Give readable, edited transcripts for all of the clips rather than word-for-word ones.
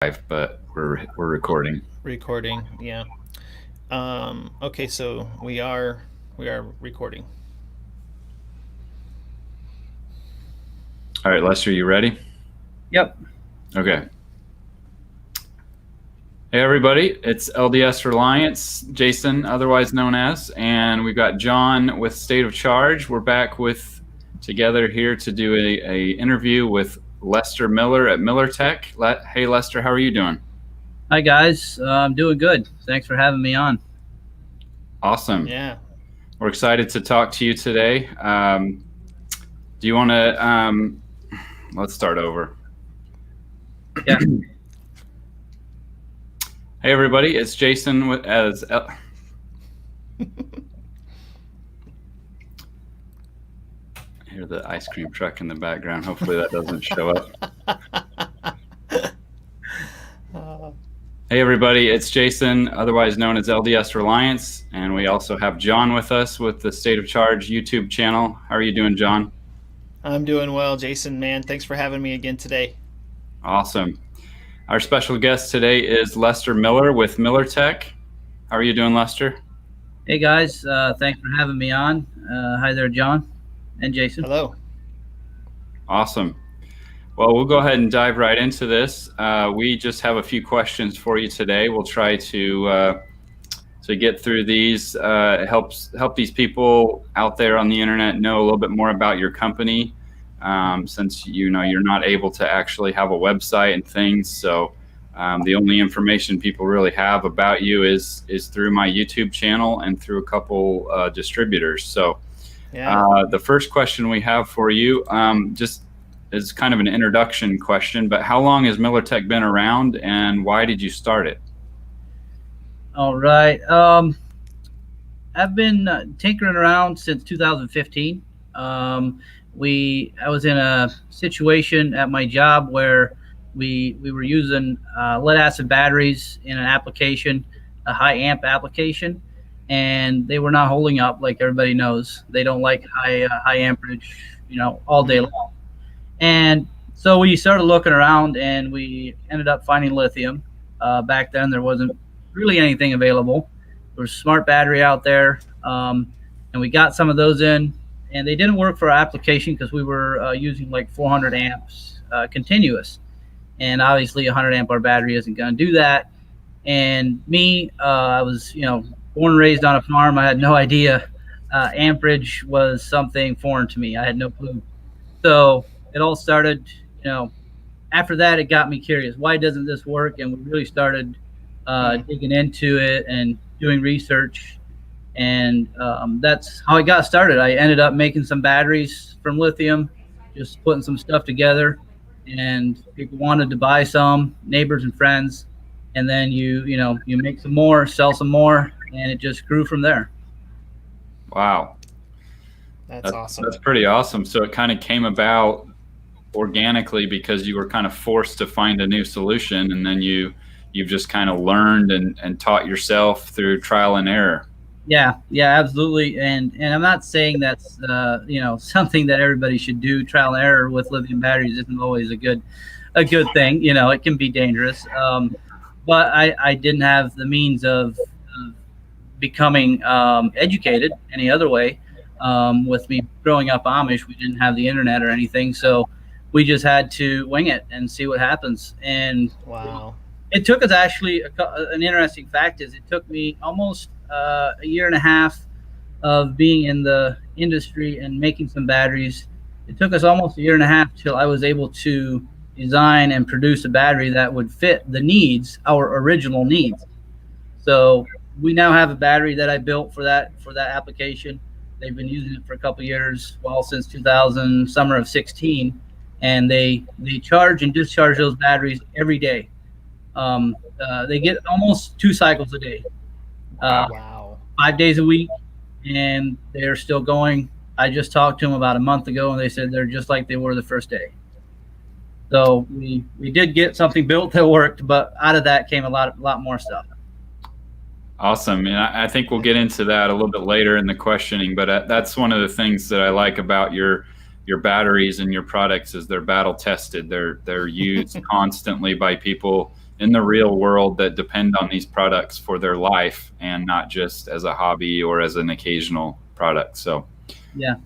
live, but we're recording. Recording, yeah. Okay, so we are recording. All right, Lester, you ready? Yep. Okay. Hey everybody, it's LDS Reliance, Jason, otherwise known as, and we've got John with State of Charge. We're back with together here to do a interview with Lester Miller at Miller Tech. Hey Lester, how are you doing? Hi guys, I'm doing good. Thanks for having me on. Awesome. Yeah. We're excited to talk to you today. Do you want to? Let's start over. Yeah. Hey everybody, it's Jason as. I hear the ice cream truck in the background. Hopefully that doesn't show up. Hey everybody, it's Jason, otherwise known as LDS Reliance, and we also have John with us with the State of Charge YouTube channel. How are you doing, John? I'm doing well, Jason, man. Thanks for having me again today. Awesome. Our special guest today is Lester Miller with Miller Tech. How are you doing, Lester? Hey guys, thanks for having me on. Hi there, John and Jason. Hello. Awesome. Well, we'll go ahead and dive right into this. We just have a few questions for you today. We'll try to get through these. Help these people out there on the internet know a little bit more about your company, since you're not able to actually have a website and things. So the only information people really have about you is through my YouTube channel and through a couple distributors. So the first question we have for you, just is kind of an introduction question, but how long has Miller Tech been around and why did you start it? All right. I've been tinkering around since 2015. I was in a situation at my job where we were using lead acid batteries in an application, a high amp application, and they were not holding up. Like everybody knows, they don't like high amperage, all day long. And so we started looking around, and we ended up finding lithium. Back then, there wasn't really anything available. There was smart battery out there, and we got some of those in, and they didn't work for our application because we were using like 400 amps continuous, and obviously a 100 amp hour battery isn't going to do that. And me, I was born and raised on a farm. I had no idea amperage was something foreign to me. I had no clue. So it all started, after that, it got me curious. Why doesn't this work? And we really started digging into it and doing research. And that's how I got started. I ended up making some batteries from lithium, just putting some stuff together. And people wanted to buy some, neighbors and friends. And then you make some more, sell some more, and it just grew from there. Wow. That's awesome. That's pretty awesome. So it kind of came about organically because you were kind of forced to find a new solution, and then you've just kind of learned and taught yourself through trial and error. Yeah, absolutely. And I'm not saying that's something that everybody should do. Trial and error with lithium batteries isn't always a good thing. It can be dangerous. But I didn't have the means of becoming educated any other way. With me growing up Amish, we didn't have the internet or anything, so we just had to wing it and see what happens. And wow, it took us actually an interesting fact is it took me almost a year and a half of being in the industry and making some batteries. It took us almost a year and a half till I was able to design and produce a battery that would fit the needs, our original needs. So we now have a battery that I built for that application. They've been using it for a couple of years, since 2000, summer of 16, and they charge and discharge those batteries every day. They get almost 2 cycles a day. Wow. 5 days a week, and they're still going. I just talked to them about a month ago, and they said they're just like they were the first day. So we did get something built that worked, but out of that came a lot more stuff. Awesome. And I think we'll get into that a little bit later in the questioning, but that's one of the things that I like about your batteries and your products is they're battle tested. They're used constantly by people in the real world that depend on these products for their life and not just as a hobby or as an occasional product. So, yeah.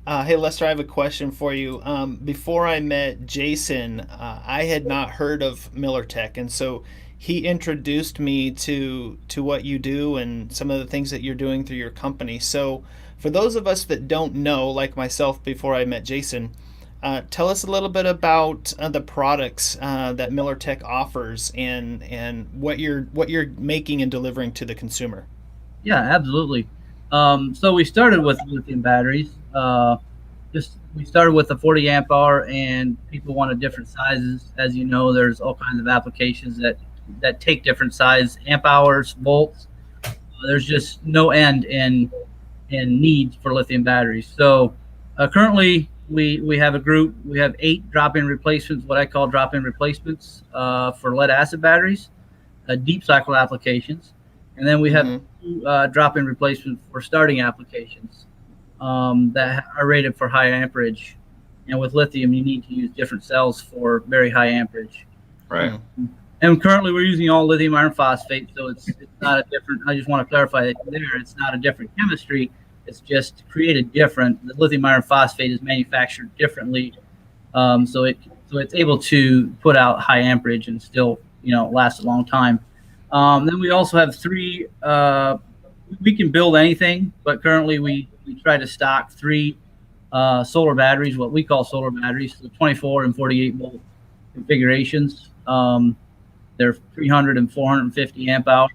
Hey, Lester, I have a question for you. Before I met Jason, I had not heard of MillerTech, and so he introduced me to what you do and some of the things that you're doing through your company. So, for those of us that don't know, like myself, before I met Jason, tell us a little bit about the products that MillerTech offers and what you're making and delivering to the consumer. Yeah, absolutely. So we started with lithium batteries. We started with a 40 amp hour, and people wanted different sizes. As you know, there's all kinds of applications that take different size amp hours, volts. There's just no end in needs for lithium batteries. So currently, we have a group. We have 8 drop-in replacements, what I call drop-in replacements for lead acid batteries, deep cycle applications, and then we have Mm-hmm. drop-in replacements for starting applications that are rated for high amperage. And with lithium, you need to use different cells for very high amperage. right. And currently, we're using all lithium iron phosphate, so it's not a different. I just want to clarify that there, it's not a different chemistry. It's just created different. The lithium iron phosphate is manufactured differently, so it's able to put out high amperage and still last a long time. Then we also have 3. We can build anything, but currently we try to stock 3 solar batteries, what we call solar batteries, so 24 and 48 volt configurations. They're 300 and 450 amp hour,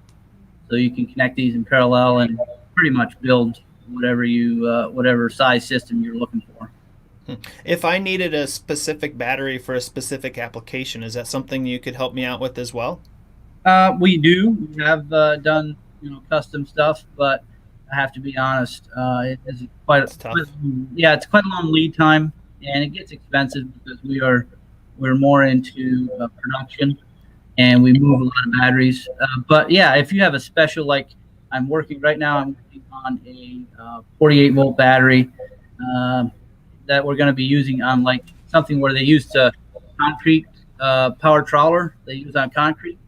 so you can connect these in parallel and pretty much build whatever size system you're looking for. If I needed a specific battery for a specific application, is that something you could help me out with as well? We do. We have done custom stuff, but I have to be honest. It's It's tough. it's quite a long lead time, and it gets expensive because we're more into production, and we move a lot of batteries. But yeah, if you have a special, like I'm working on a 48 volt battery that we're going to be using on like something where they use concrete power trawler they use on concrete.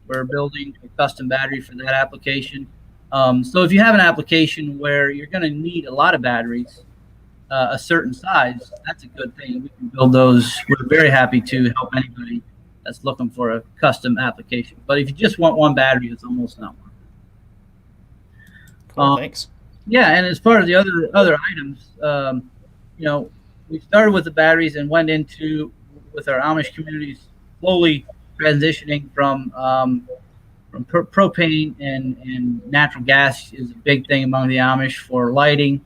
We're building a custom battery for that application. So if you have an application where you're going to need a lot of batteries, a certain size, that's a good thing. We can build those. We're very happy to help anybody that's looking for a custom application. But if you just want one battery, it's almost not one. Cool, thanks. Yeah, and as far as the other items, we started with the batteries and went into with our Amish communities slowly transitioning from propane and natural gas is a big thing among the Amish for lighting,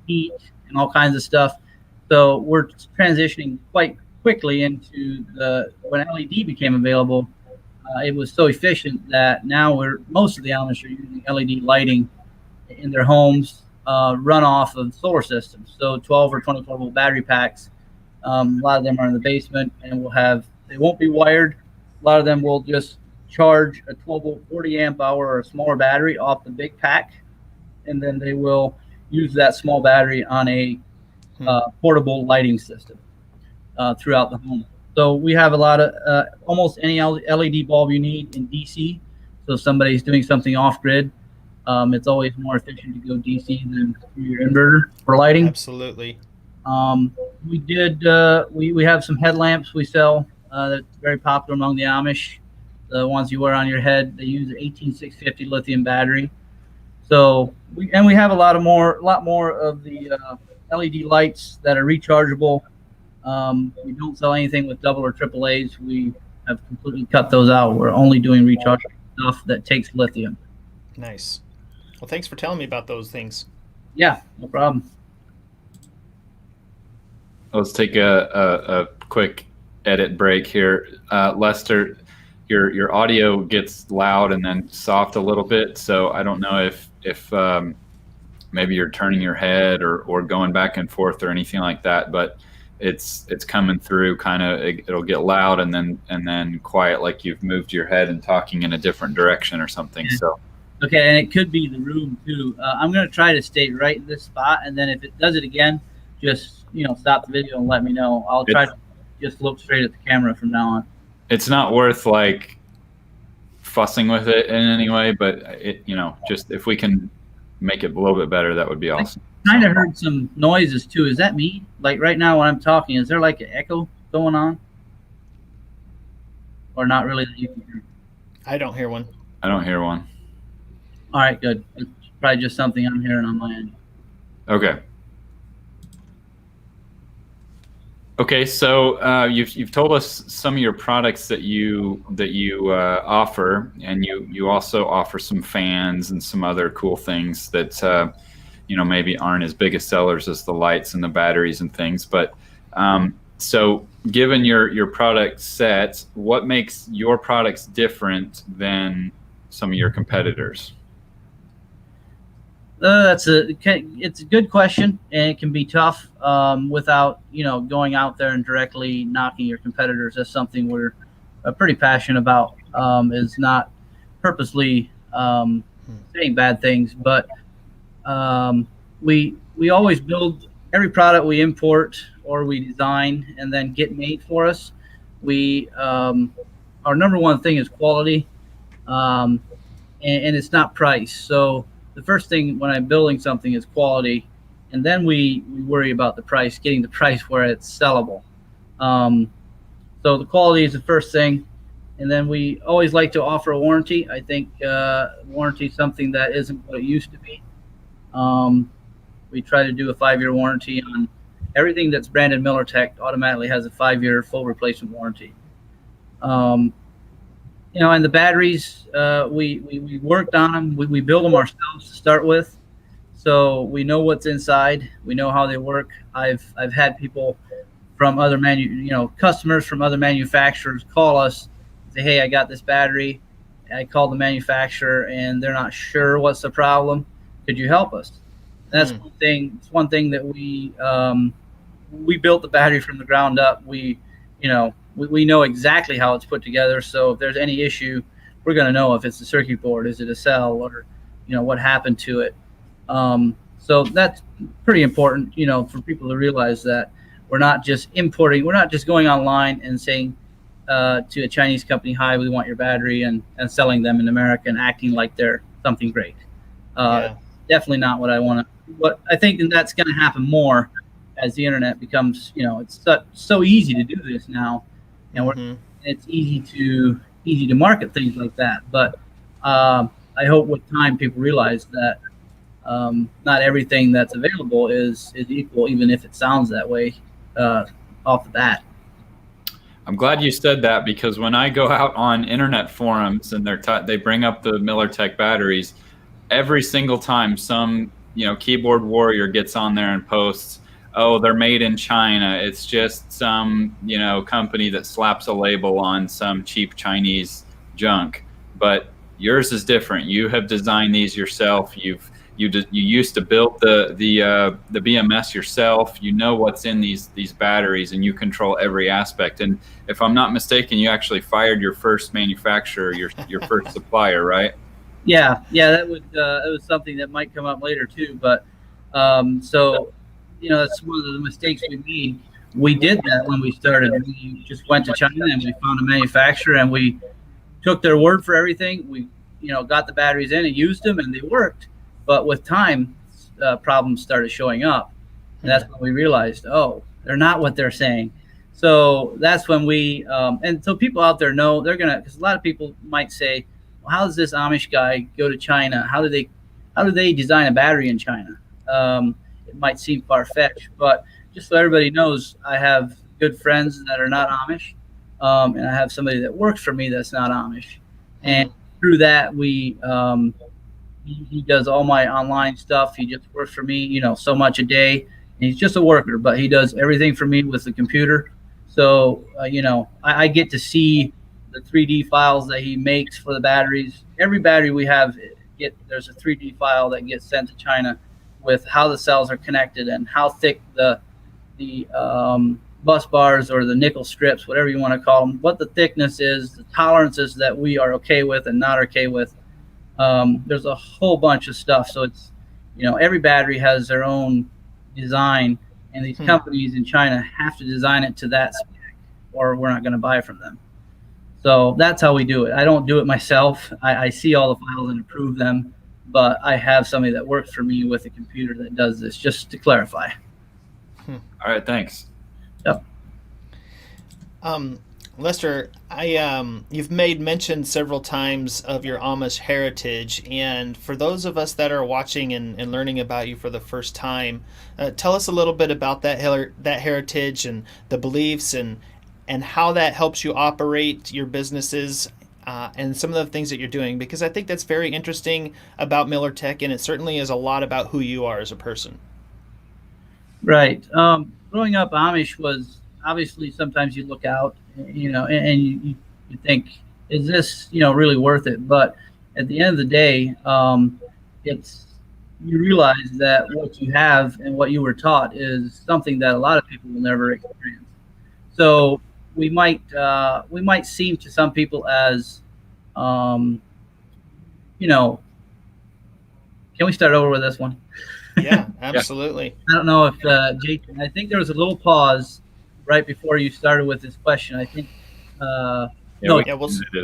heat, and all kinds of stuff. So we're transitioning quite quickly into when LED became available. It was so efficient that now most of the Amish are using LED lighting in their homes, run off of solar systems. So 12 or 24 volt battery packs. A lot of them are in the basement, and they won't be wired. A lot of them will just charge a 12 volt 40 amp hour or a smaller battery off the big pack, and then they will use that small battery on a portable lighting system throughout the home. So we have a lot of almost any LED bulb you need in DC. So if somebody's doing something off grid, it's always more efficient to go DC than through your inverter for lighting. Absolutely. We have some headlamps we sell that's very popular among the Amish. The ones you wear on your head, they use an 18650 lithium battery. So we have a lot more of the LED lights that are rechargeable. We don't sell anything with double or triple A's. We have completely cut those out. We're only doing rechargeable stuff that takes lithium. Nice. Well, thanks for telling me about those things. Yeah, no problem. Let's take a quick edit break here. Lester, your audio gets loud and then soft a little bit, so I don't know if maybe you're turning your head or going back and forth or anything like that, but it's coming through kind of. It'll get loud and then quiet, like you've moved your head and talking in a different direction or something. So okay, and it could be the room too. I'm going to try to stay right in this spot, and then if it does it again, just stop the video and let me know. I'll try to just look straight at the camera from now on. It's not worth like fussing with it in any way, but it, just if we can make it a little bit better, that would be awesome. I kind of heard some noises too. Is that me? Like right now when I'm talking, is there like an echo going on? Or not really that you can hear? I don't hear one. I don't hear one. All right, good. It's probably just something I'm hearing on my end. Okay. Okay, so you've told us some of your products that you offer, and you also offer some fans and some other cool things that maybe aren't as big as sellers as the lights and the batteries and things. But so, given your product set, what makes your products different than some of your competitors? It's a good question, and it can be tough without going out there and directly knocking your competitors. That's something we're pretty passionate about. Is not purposely saying bad things, but we always build every product we import or we design and then get made for us. We our number one thing is quality, and it's not price. So the first thing when I'm building something is quality, and then we worry about the price, getting the price where it's sellable. So the quality is the first thing, and then we always like to offer a warranty. I think warranty is something that isn't what it used to be. We try to do a 5-year warranty on everything that's branded MillerTech. Automatically has a 5-year full replacement warranty. And the batteries, we worked on them. We build them ourselves to start with, so we know what's inside. We know how they work. I've had people from other customers from other manufacturers call us, say, "Hey, I got this battery. I called the manufacturer, and they're not sure what's the problem. Could you help us?" And that's one thing. It's one thing that we built the battery from the ground up. We know exactly how it's put together. So if there's any issue, we're going to know if it's the circuit board, is it a cell, or what happened to it. So that's pretty important, for people to realize that we're not just importing. We're not just going online and saying to a Chinese company, "Hi, we want your battery," and selling them in America and acting like they're something great. Definitely not what I want to. But I think that's going to happen more as the internet becomes, it's so easy to do this now. And it's easy to market things like that. But I hope with time people realize that not everything that's available is equal, even if it sounds that way off the bat. I'm glad you said that, because when I go out on internet forums and they bring up the MillerTech batteries, every single time some keyboard warrior gets on there and posts, "Oh, they're made in China. It's just some, company that slaps a label on some cheap Chinese junk." But yours is different. You have designed these yourself. You used to build the BMS yourself. You know what's in these batteries, and you control every aspect. And if I'm not mistaken, you actually fired your first manufacturer, your first supplier, right? Yeah, that was something that might come up later too. But so. That's one of the mistakes we made. We did that when we started. We just went to China and we found a manufacturer, and we took their word for everything. We, got the batteries in and used them, and they worked. But with time, problems started showing up, and that's when we realized, oh, they're not what they're saying. So that's when we, and so people out there know because a lot of people might say, well, how does this Amish guy go to China? How do they design a battery in China? It might seem far-fetched, but just so everybody knows, I have good friends that are not Amish, and I have somebody that works for me that's not Amish. And through that, he does all my online stuff. He just works for me, so much a day. And he's just a worker, but he does everything for me with the computer. So, I get to see the 3D files that he makes for the batteries. Every battery we have, there's a 3D file that gets sent to China with how the cells are connected and how thick the bus bars or the nickel strips, whatever you want to call them, what the thickness is, the tolerances that we are okay with and not okay with. There's a whole bunch of stuff. So it's, every battery has their own design, and these companies in China have to design it to that spec. or we're not going to buy from them. So that's how we do it. I don't do it myself. I see all the files and approve them, but I have somebody that works for me with a computer that does this, just to clarify. All right, thanks. Yep. Lester, you've made mention several times of your Amish heritage, and for those of us that are watching and learning about you for the first time, tell us a little bit about that heritage and the beliefs and how that helps you operate your businesses and some of the things that you're doing, because I think that's very interesting about Miller Tech, and it certainly is a lot about who you are as a person. Right. Growing up Amish was obviously sometimes you look out, and you think, is this, really worth it? But at the end of the day, you realize that what you have and what you were taught is something that a lot of people will never experience. So we might seem to some people as, can we start over with this one? Yeah, absolutely. I don't know if Jason, I think there was a little pause right before you started with this question. I think we'll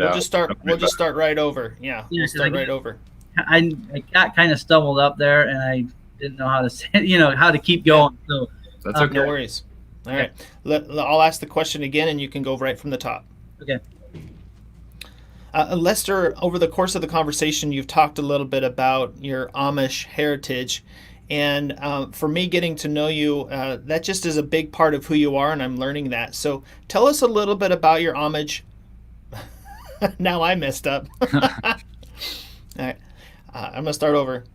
just start right over. Yeah, we'll start right over. I got kind of stumbled up there, and I didn't know how to say, how to keep going. So that's okay. No worries. All right, I'll ask the question again, and you can go right from the top. Okay. Lester, over the course of the conversation, you've talked a little bit about your Amish heritage. And for me, getting to know you, that just is a big part of who you are, and I'm learning that. So tell us a little bit about your Amish. Now I messed up. All right. I'm going to start over.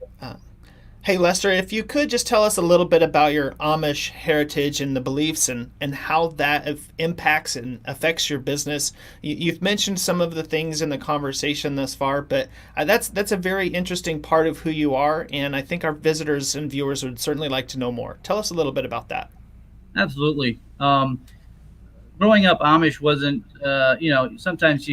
Hey, Lester, if you could just tell us a little bit about your Amish heritage and the beliefs and how that impacts and affects your business. You've mentioned some of the things in the conversation thus far, but that's a very interesting part of who you are, and I think our visitors and viewers would certainly like to know more. Tell us a little bit about that. Absolutely. Growing up Amish wasn't, sometimes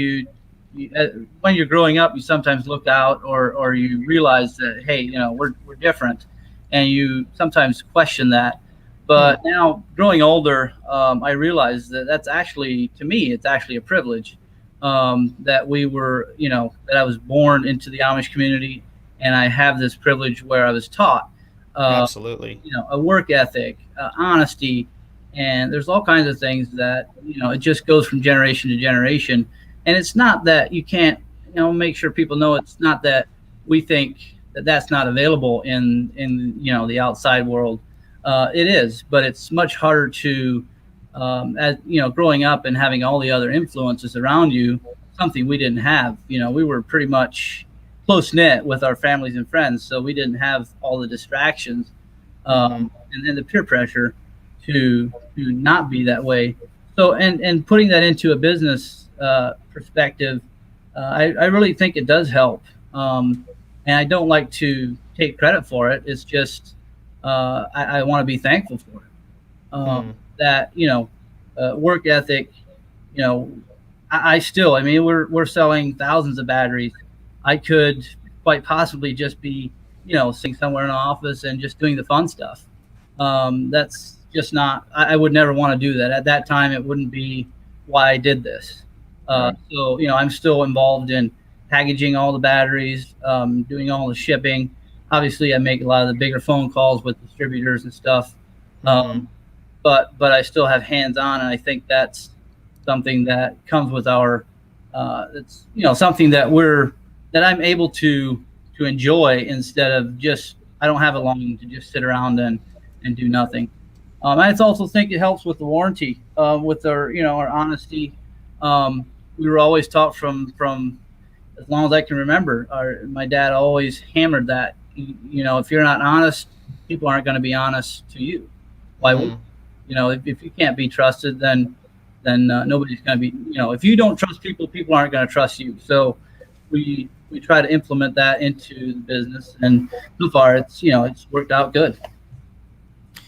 when you're growing up, you sometimes look out or you realize that, hey, we're different, and you sometimes question that. But now, growing older, I realize that that's actually, to me, it's actually a privilege that we were, that I was born into the Amish community, and I have this privilege where I was taught, absolutely, a work ethic, honesty, and there's all kinds of things that, it just goes from generation to generation. And it's not that you can't, make sure people know, it's not that we think that that's not available in the outside world. It is, but it's much harder to, growing up and having all the other influences around you, something we didn't have. We were pretty much close knit with our families and friends, so we didn't have all the distractions and then the peer pressure to not be that way. So, and putting that into a business perspective, I really think it does help. And I don't like to take credit for it. It's just, I want to be thankful for it. That, work ethic, I still, we're selling thousands of batteries. I could quite possibly just be, sitting somewhere in an office and just doing the fun stuff. That's just not, I would never want to do that. At that time, it wouldn't be why I did this. So, I'm still involved in packaging all the batteries, doing all the shipping. Obviously, I make a lot of the bigger phone calls with distributors and stuff. But I still have hands-on, and I think that's something that comes with our, it's, something that I'm able to enjoy instead of just, I don't have a longing to just sit around and do nothing. I also think it helps with the warranty, with our honesty. We were always taught from as long as I can remember. My dad always hammered that. If you're not honest, people aren't going to be honest to you. Why would if you can't be trusted, then nobody's going to be. If you don't trust people, people aren't going to trust you. So we try to implement that into the business, and so far it's worked out good.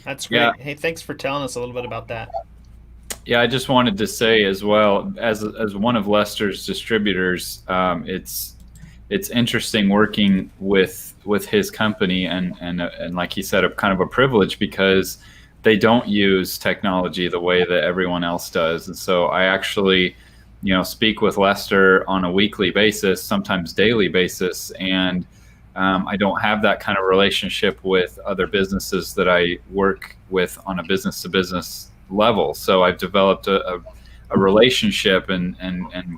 That's great. Yeah. Hey, thanks for telling us a little bit about that. Yeah, I just wanted to say as well, as one of Lester's distributors, it's interesting working with his company, and like he said, a kind of a privilege, because they don't use technology the way that everyone else does. And so I actually, speak with Lester on a weekly basis, sometimes daily basis, and I don't have that kind of relationship with other businesses that I work with on a business-to-business level. So I've developed a relationship and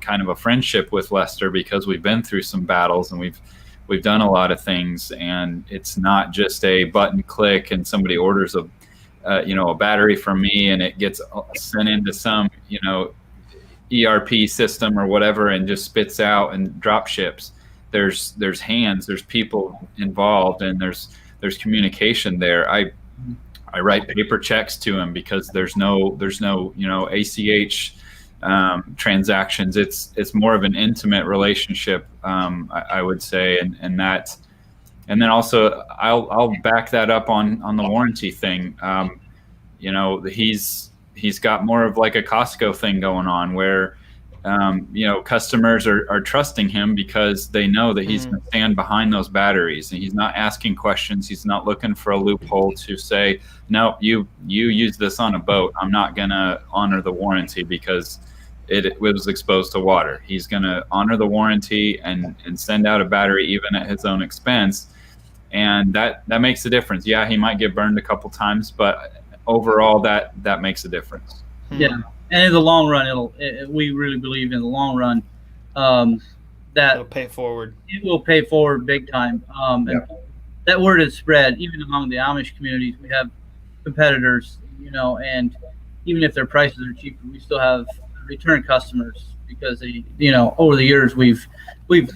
kind of a friendship with Lester because we've been through some battles and we've done a lot of things, and it's not just a button click and somebody orders a battery from me and it gets sent into some ERP system or whatever and just spits out and drop ships. There's hands, there's people involved, and there's communication there. I write paper checks to him because there's no ACH transactions. It's more of an intimate relationship, I would say, and then also I'll back that up on the warranty thing. He's got more of like a Costco thing going on where customers are trusting him because they know that he's going to stand behind those batteries, and he's not asking questions. He's not looking for a loophole to say, no, you use this on a boat, I'm not going to honor the warranty because it was exposed to water. He's going to honor the warranty and send out a battery even at his own expense. And that makes a difference. Yeah, he might get burned a couple times, but overall that makes a difference. Yeah. And in the long run, we really believe in the long run that it'll pay forward. It will pay forward big time. And that word is spread even among the Amish communities. We have competitors, and even if their prices are cheaper, we still have return customers because over the years we've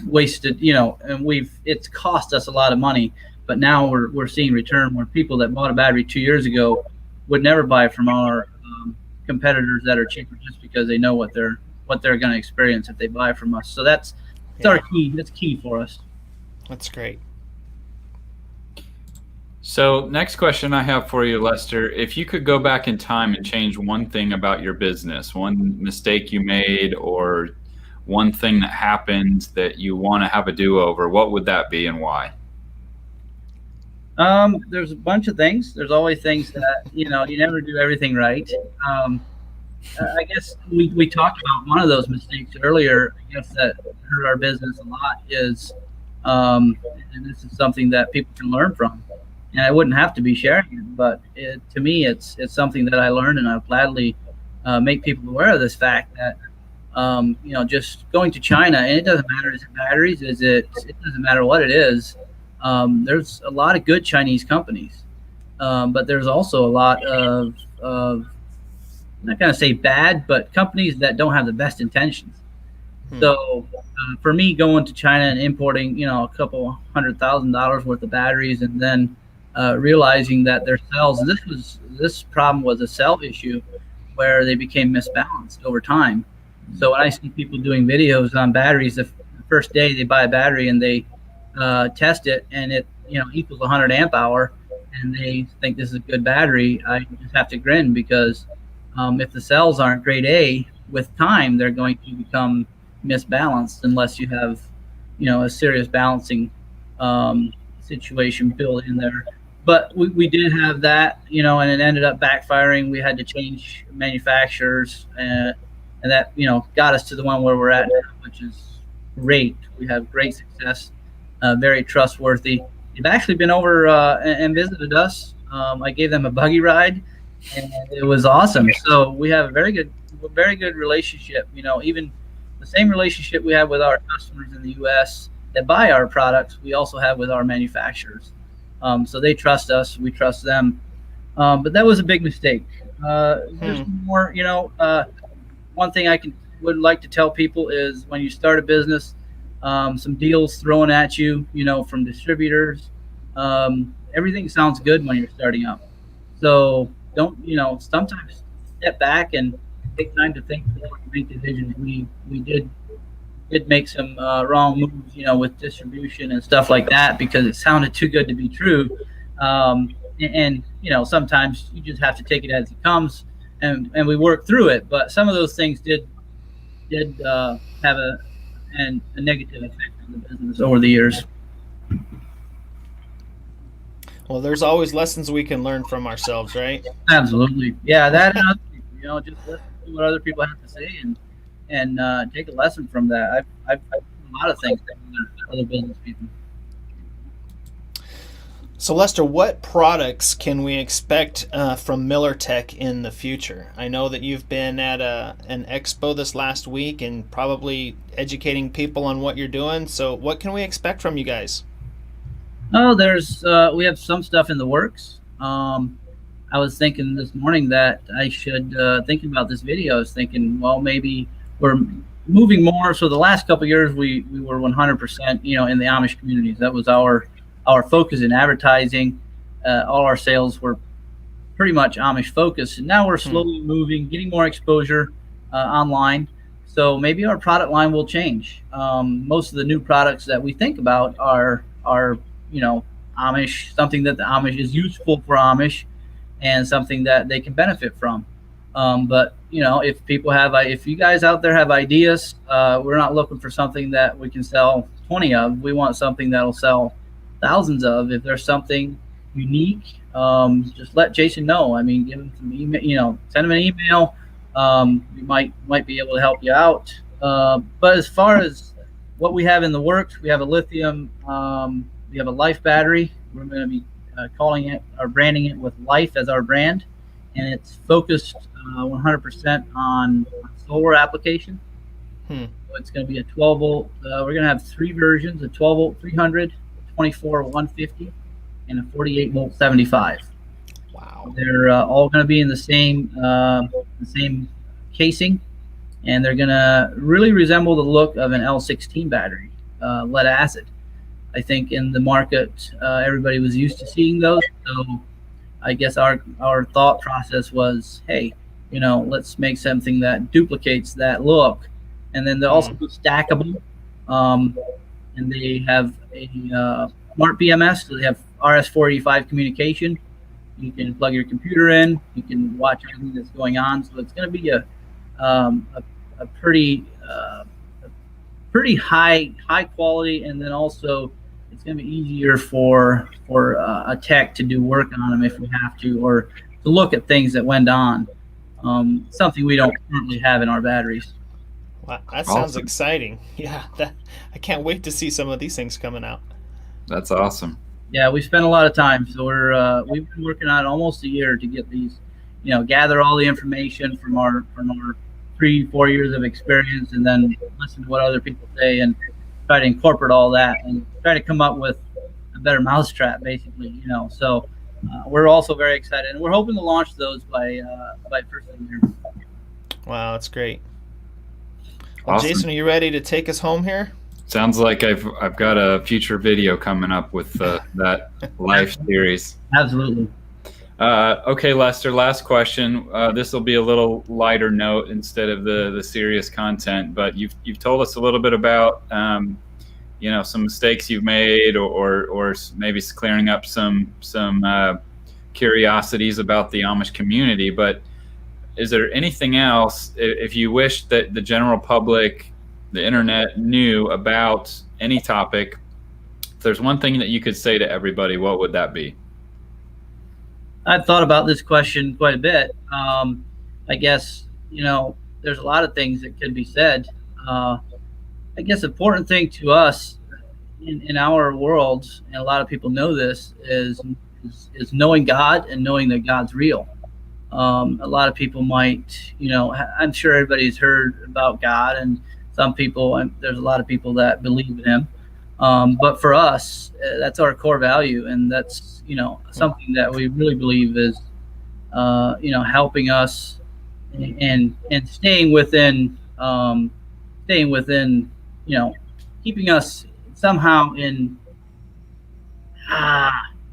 wasted, and it's cost us a lot of money. But now we're seeing return where people that bought a battery 2 years ago would never buy from our competitors that are cheaper just because they know what they're going to experience if they buy from us. So that's our key. That's key for us. That's great. So next question I have for you, Lester, if you could go back in time and change one thing about your business, one mistake you made or one thing that happened that you want to have a do-over, what would that be and why? There's a bunch of things. There's always things that, you never do everything right. I guess we talked about one of those mistakes earlier, I guess that hurt our business a lot is, and this is something that people can learn from, and I wouldn't have to be sharing it, but to me, it's something that I learned, and I'll gladly make people aware of this fact that, just going to China, and it doesn't matter, is it batteries, it doesn't matter what it is. There's a lot of good Chinese companies, but there's also a lot of I'm not going to say bad, but companies that don't have the best intentions. So for me, going to China and importing, a couple $100,000 worth of batteries, and then realizing that their cells, and this problem was a cell issue where they became misbalanced over time. So when I see people doing videos on batteries, the first day they buy a battery and they test it and it equals 100 amp hour and they think this is a good battery, I just have to grin because if the cells aren't grade A, with time they're going to become misbalanced unless you have a serious balancing situation built in there. But we did have that, and it ended up backfiring. We had to change manufacturers, and that got us to the one where we're at now, which is great. We have great success. Very trustworthy. They've actually been over and visited us. I gave them a buggy ride, and it was awesome. So we have a very good relationship. Even the same relationship we have with our customers in the U.S. that buy our products, we also have with our manufacturers. So they trust us, we trust them. But that was a big mistake. There's more. One thing I would like to tell people is when you start a business, some deals thrown at you, from distributors. Everything sounds good when you're starting out. So don't, sometimes step back and take time to think before you make decisions. We did make some wrong moves, with distribution and stuff like that because it sounded too good to be true. And sometimes you just have to take it as it comes, and we work through it. But some of those things did have a negative effect on the business over the years. Well, there's always lessons we can learn from ourselves, right? Absolutely. Yeah, that and other people, just listen to what other people have to say and take a lesson from that. I've done a lot of things from other business people. So, Lester, what products can we expect from Miller Tech in the future? I know that you've been at an expo this last week and probably educating people on what you're doing. So, what can we expect from you guys? Oh, we have some stuff in the works. I was thinking this morning that I should thinking about this video. I was thinking, well, maybe we're moving more. So the last couple of years, we were 100%, in the Amish communities. That was our focus in advertising. All our sales were pretty much Amish focused, and now we're slowly moving, getting more exposure online. So maybe our product line will change. Most of the new products that we think about are Amish, something that the Amish is useful for Amish, and something that they can benefit from. But if you guys out there have ideas, we're not looking for something that we can sell 20 of. We want something that'll sell thousands of. If there's something unique, just let Jason know. I mean, give him some email, send him an email. We might be able to help you out. But as far as what we have in the works, we have a lithium, we have a Life battery. We're going to be calling it or branding it with Life as our brand, and it's focused 100% on solar application. So it's going to be a 12 volt. We're going to have three versions: a 12 volt 300, 24 150, and a 48 volt 75. Wow! They're all going to be in the same casing, and they're going to really resemble the look of an L16 battery, lead acid. I think in the market, everybody was used to seeing those. So I guess our thought process was, hey, let's make something that duplicates that look. And then they're also stackable. And they have a smart BMS. So they have RS-485 communication. You can plug your computer in. You can watch everything that's going on. So it's going to be a pretty high quality, and then also it's going to be easier for a tech to do work on them if we have to, or to look at things that went on. Something we don't currently have in our batteries. Wow, that sounds exciting. Yeah, I can't wait to see some of these things coming out. That's awesome. Yeah, we spent a lot of time. So we've been working on it almost a year to get these, gather all the information from our 3-4 years of experience, and then listen to what other people say and try to incorporate all that and try to come up with a better mousetrap, basically. So we're also very excited, and we're hoping to launch those by first of the year. Wow, that's great. Well, Awesome. Jason, are you ready to take us home here? Sounds like I've got a future video coming up with that Life series. Absolutely. Okay, Lester, last question. This will be a little lighter note instead of the serious content, but you've told us a little bit about some mistakes you've made, or maybe clearing up some curiosities about the Amish community. But is there anything else, if you wish that the general public, the internet, knew about any topic, if there's one thing that you could say to everybody, what would that be? I've thought about this question quite a bit. I guess, there's a lot of things that could be said. I guess the important thing to us in our world, and a lot of people know this, is knowing God and knowing that God's real. A lot of people might, I'm sure everybody's heard about God, and some people, and there's a lot of people that believe in him. But for us, that's our core value, and that's something that we really believe is helping us and staying within keeping us somehow in.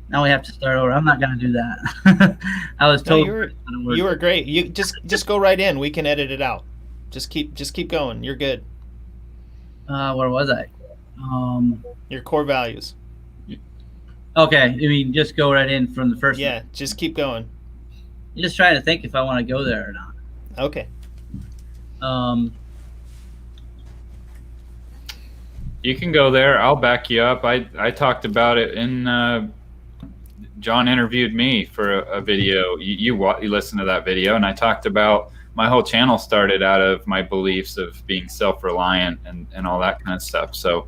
Now we have to start over. I'm not going to do that. I was told. No, you were great. You just go right in. We can edit it out. Just keep going. You're good. Where was I? Your core values. Okay, I mean, just go right in from the first. Yeah, one. just keep going. I'm just trying to think if I want to go there or not. Okay. You can go there. I'll back you up. I talked about it in John interviewed me for a video. You listened to that video, and I talked about my whole channel started out of my beliefs of being self-reliant and all that kind of stuff. So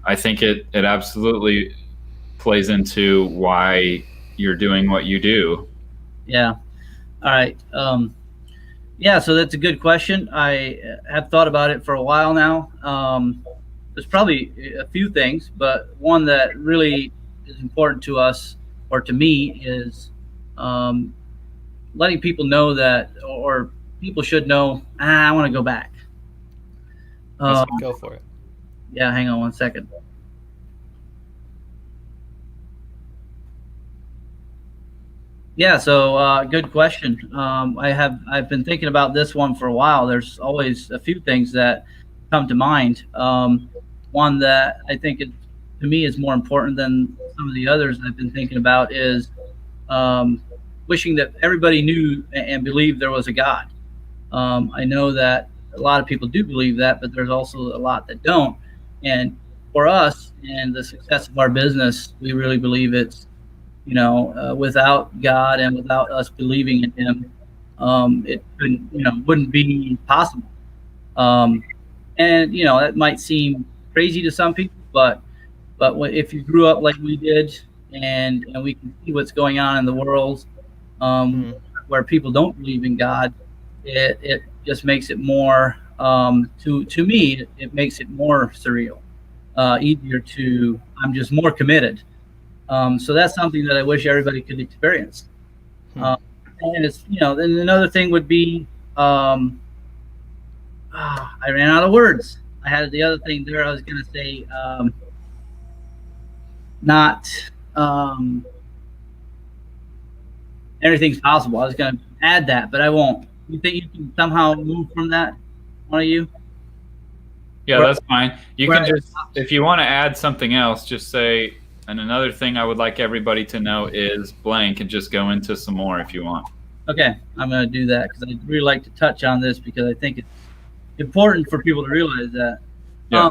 I think it absolutely plays into why you're doing what you do. Yeah. All right. Yeah, so that's a good question. I have thought about it for a while now. There's probably a few things, but one that really is important to us, or to me, is letting people know that, or people should know, I want to go back. Go for it. Yeah, hang on one second. Yeah, so good question. I've been thinking about this one for a while. There's always a few things that come to mind. One that I think to me is more important than some of the others I've been thinking about is wishing that everybody knew and believed there was a God. I know that a lot of people do believe that, but there's also a lot that don't. And for us and the success of our business, we really believe it's, without God and without us believing in Him, it wouldn't be possible. And that might seem crazy to some people, but if you grew up like we did, and we can see what's going on in the world, where people don't believe in God, it just makes it more, to me, it makes it more surreal, easier to. I'm just more committed. So that's something that I wish everybody could experience. And it's, then another thing would be, I ran out of words. I had the other thing there. I was going to say, everything's possible. I was going to add that, but I won't. You think you can somehow move from that? One of you? Yeah, that's fine. You can just, if you want to add something else, just say, and another thing I would like everybody to know is blank, and just go into some more if you want. Okay, I'm going to do that because I'd really like to touch on this because I think it's important for people to realize that. Yeah.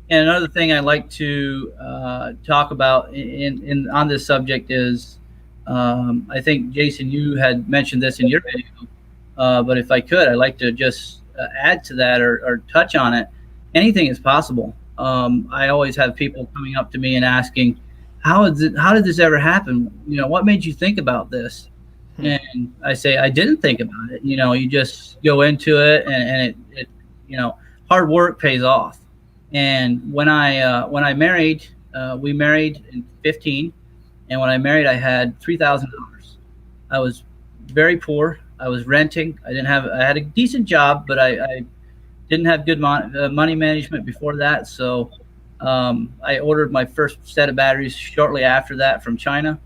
And another thing I'd like to talk about in on this subject is, I think, Jason, you had mentioned this in your video, but if I could, I'd like to just add to that or touch on it. Anything is possible. I always have people coming up to me and asking, how did this ever happen? What made you think about this? And I say, I didn't think about it. You just go into it, and it hard work pays off. And when I married, we married in 2015, and when I married, I had $3,000. I was very poor. I was renting. I had a decent job, but I didn't have good money management before that. So I ordered my first set of batteries shortly after that from China.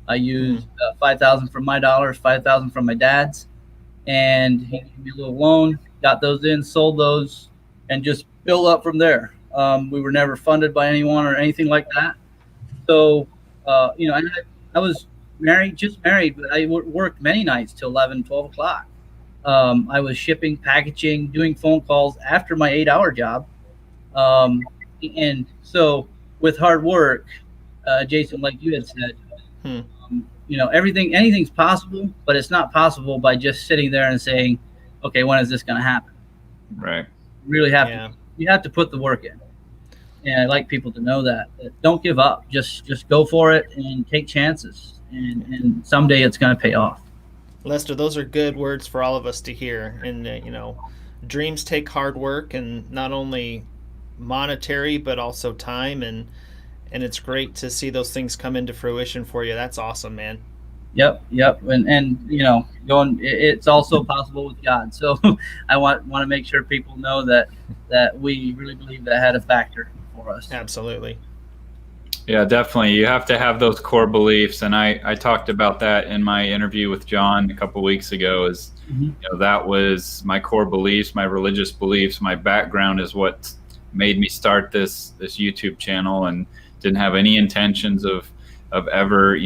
I used $5,000 from my dollars, $5,000 from my dad's, and he gave me a little loan, got those in, sold those, and just built up from there. We were never funded by anyone or anything like that. So, and I was just married, but I worked many nights till 11, 12 o'clock. I was shipping, packaging, doing phone calls after my 8-hour job. And so with hard work, Jason, like you had said, anything's possible, but it's not possible by just sitting there and saying, okay, when is this going to happen? Right. You really have to, you have to put the work in. And I'd like people to know that don't give up. Just go for it and take chances. And someday it's going to pay off. Lester, those are good words for all of us to hear. And, dreams take hard work, and not only monetary, but also time. And it's great to see those things come into fruition for you. That's awesome, man. Yep. And it's also possible with God. So I want to make sure people know that we really believe that had a factor for us. Absolutely. Yeah, definitely. You have to have those core beliefs, and I talked about that in my interview with John a couple weeks ago. That was my core beliefs, my religious beliefs. My background is what made me start this YouTube channel, and didn't have any intentions of ever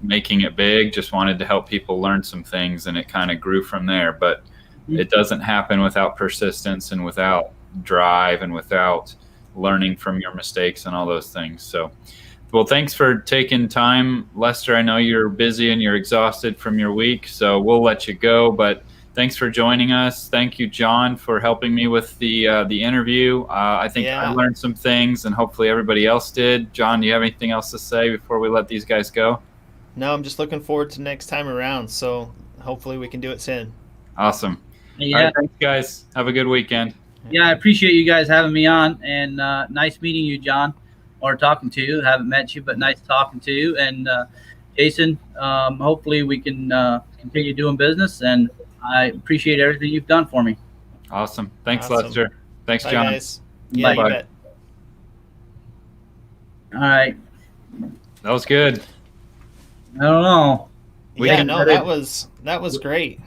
making it big. Just wanted to help people learn some things, and it kind of grew from there. But it doesn't happen without persistence and without drive and without learning from your mistakes and all those things. So Well, thanks for taking time, Lester. I know you're busy and you're exhausted from your week, so we'll let you go. But thanks for joining us. Thank you, John, for helping me with the interview. I think I learned some things, and hopefully everybody else did. John, do you have anything else to say before we let these guys go? No, I'm just looking forward to next time around. So hopefully we can do it soon. Awesome. Yeah. All right, thanks, guys. Have a good weekend. Yeah, I appreciate you guys having me on, and nice meeting you, John, or talking to you. Haven't met you, but nice talking to you. And Jason, hopefully we can continue doing business, and I appreciate everything you've done for me. Awesome. Thanks, Awesome. Lester. Thanks, Bye, John. guys. Yeah, Bye. you bet. All right. That was good. I don't know. We Yeah, can no, edit- that was great.